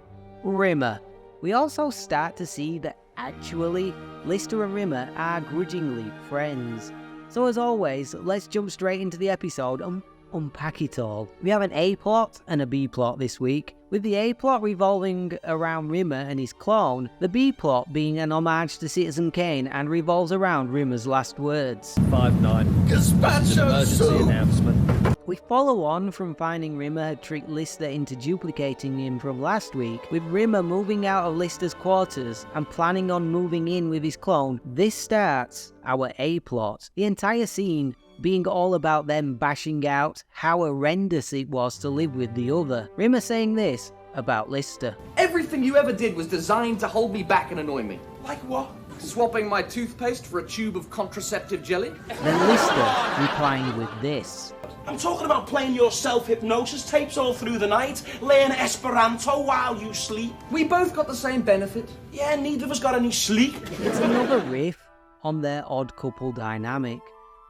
Rimmer. We also start to see that actually, Lister and Rimmer are grudgingly friends. So as always, let's jump straight into the episode and unpack it all. We have an A plot and a B plot this week, with the A plot revolving around Rimmer and his clone, the B plot being an homage to Citizen Kane and revolves around Rimmer's last words. 5-9. It's an emergency announcement. We follow on from finding Rimmer had tricked Lister into duplicating him from last week, with Rimmer moving out of Lister's quarters and planning on moving in with his clone. This starts our A plot. The entire scene being all about them bashing out how horrendous it was to live with the other. Rimmer saying this about Lister. Everything you ever did was designed to hold me back and annoy me. Like what? Swapping my toothpaste for a tube of contraceptive jelly? Then Lister replying with this. I'm talking about playing your self-hypnosis tapes all through the night, learn Esperanto while you sleep. We both got the same benefit. Yeah, neither of us got any sleep. It's another riff on their odd couple dynamic.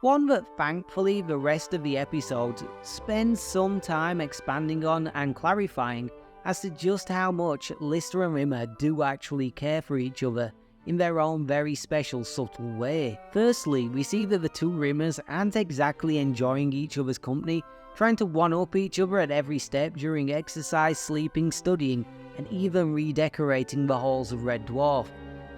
One that thankfully the rest of the episode spends some time expanding on and clarifying as to just how much Lister and Rimmer do actually care for each other in their own very special subtle way. Firstly, we see that the two Rimmers aren't exactly enjoying each other's company trying to one-up each other at every step during exercise, sleeping, studying, and even redecorating the halls of Red Dwarf.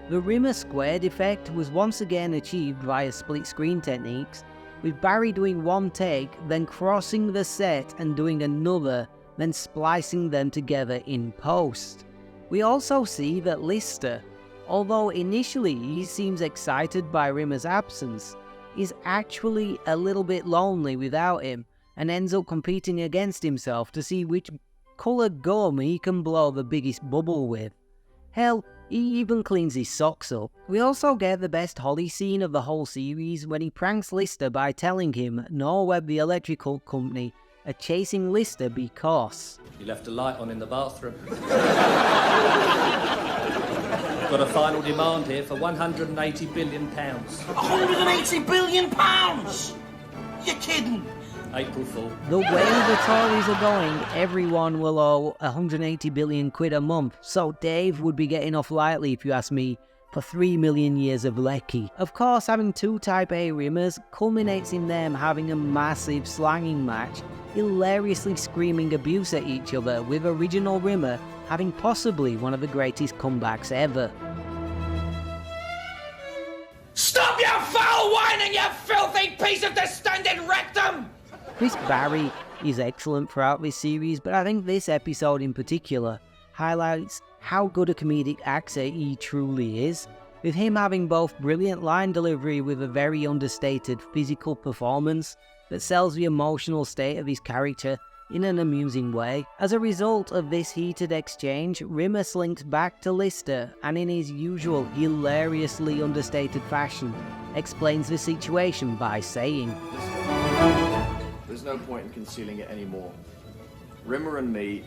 The Rimmer squared effect was once again achieved via split-screen techniques, with Barry doing one take, then crossing the set and doing another, then splicing them together in post. We also see that Lister, although initially he seems excited by Rimmer's absence, is actually a little bit lonely without him, and ends up competing against himself to see which coloured gum he can blow the biggest bubble with. Hell, he even cleans his socks up. We also get the best Holly scene of the whole series when he pranks Lister by telling him Norweb the electrical company are chasing Lister because You left a light on in the bathroom. Got a final demand here for £180 billion. £180 billion? You're kidding? April Fool. the way the Tories are going, everyone will owe 180 billion quid a month, so Dave would be getting off lightly if you ask me, for 3 million years of Lecky. Of course, having two Type A Rimmers culminates in them having a massive slanging match, hilariously screaming abuse at each other, with original Rimmer having possibly one of the greatest comebacks ever. Stop your foul whining, you filthy piece of distended rectum! Chris Barry is excellent throughout this series, but I think this episode in particular highlights how good a comedic actor he truly is, with him having both brilliant line delivery with a very understated physical performance that sells the emotional state of his character in an amusing way. As a result of this heated exchange, Rimmer slinks back to Lister and in his usual hilariously understated fashion explains the situation by saying, "There's no point in concealing it anymore. Rimmer and me,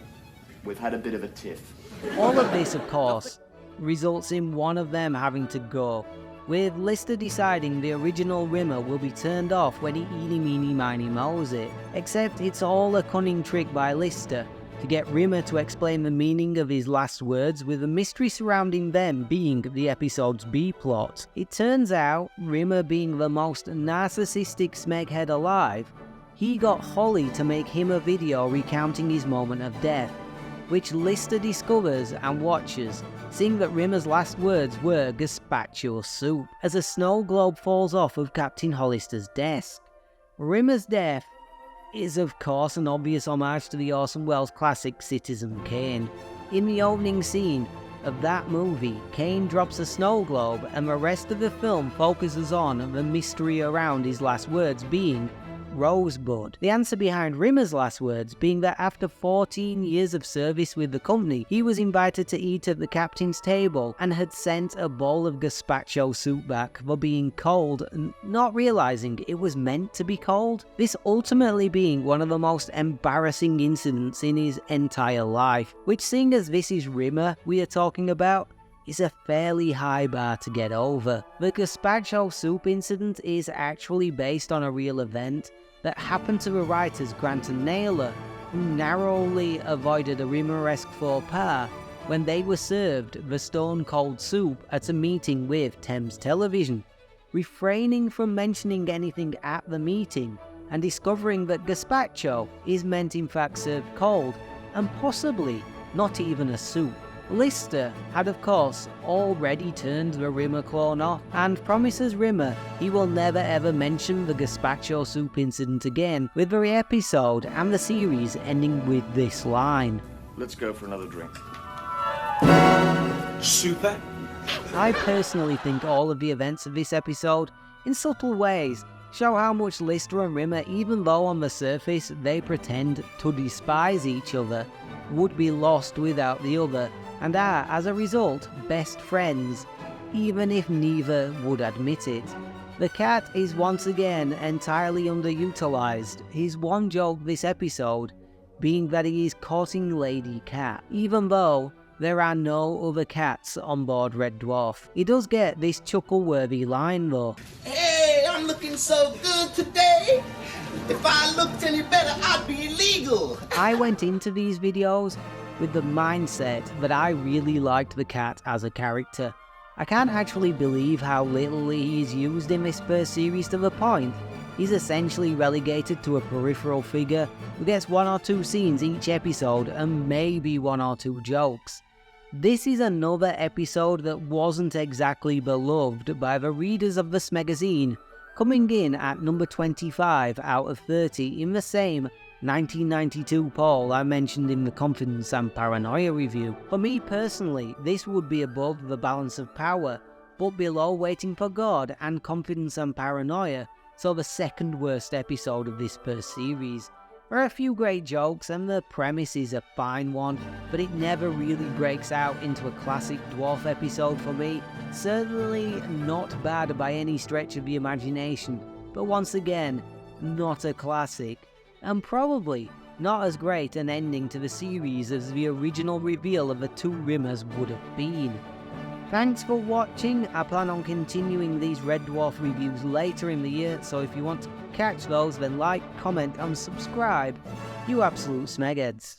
we've had a bit of a tiff." All of this, of course, results in one of them having to go, with Lister deciding the original Rimmer will be turned off when he eeny meeny miny mows it. Except it's all a cunning trick by Lister to get Rimmer to explain the meaning of his last words, with the mystery surrounding them being the episode's B-plot. It turns out, Rimmer being the most narcissistic Smeghead alive, he got Holly to make him a video recounting his moment of death, which Lister discovers and watches, seeing that Rimmer's last words were gazpacho soup, as a snow globe falls off of Captain Hollister's desk. Rimmer's death is of course an obvious homage to the Orson Welles classic Citizen Kane. In the opening scene of that movie, Kane drops a snow globe and the rest of the film focuses on the mystery around his last words being Rosebud. The answer behind Rimmer's last words being that after 14 years of service with the company, he was invited to eat at the captain's table and had sent a bowl of gazpacho soup back for being cold, not realizing it was meant to be cold. This ultimately being one of the most embarrassing incidents in his entire life, which, seeing as this is Rimmer we are talking about, is a fairly high bar to get over. The gazpacho soup incident is actually based on a real event that happened to the writers Grant and Naylor, who narrowly avoided a Rimmer-esque faux pas when they were served the stone-cold soup at a meeting with Thames Television, refraining from mentioning anything at the meeting and discovering that gazpacho is meant in fact served cold and possibly not even a soup. Lister had of course already turned the Rimmer clone off and promises Rimmer he will never ever mention the gazpacho soup incident again, with the episode and the series ending with this line: "Let's go for another drink." Super. I personally think all of the events of this episode, in subtle ways, show how much Lister and Rimmer, even though on the surface they pretend to despise each other, would be lost without the other, and are, as a result, best friends, even if neither would admit it. The cat is once again entirely underutilized, his one joke this episode being that he is courting Lady Cat, even though there are no other cats on board Red Dwarf. He does get this chuckle-worthy line though. Hey, I'm looking so good today. If I looked any better, I'd be illegal. I went into these videos with the mindset that I really liked the cat as a character. I can't actually believe how little he is used in this first series, to the point He's essentially relegated to a peripheral figure who gets 1 or 2 scenes each episode and maybe 1 or 2 jokes. This is another episode that wasn't exactly beloved by the readers of the Smegazine, coming in at number 25 out of 30 in the same 1992 poll I mentioned in the Confidence and Paranoia review. For me personally, this would be above The Balance of Power, but below Waiting for God and Confidence and Paranoia, so the second worst episode of this per series. There are a few great jokes and the premise is a fine one, but it never really breaks out into a classic dwarf episode for me. Certainly not bad by any stretch of the imagination, but once again, not a classic, and probably not as great an ending to the series as the original reveal of the 2 Rimmers would have been. Thanks for watching. I plan on continuing these Red Dwarf reviews later in the year, so if you want to catch those, then like, comment and subscribe, you absolute smegheads.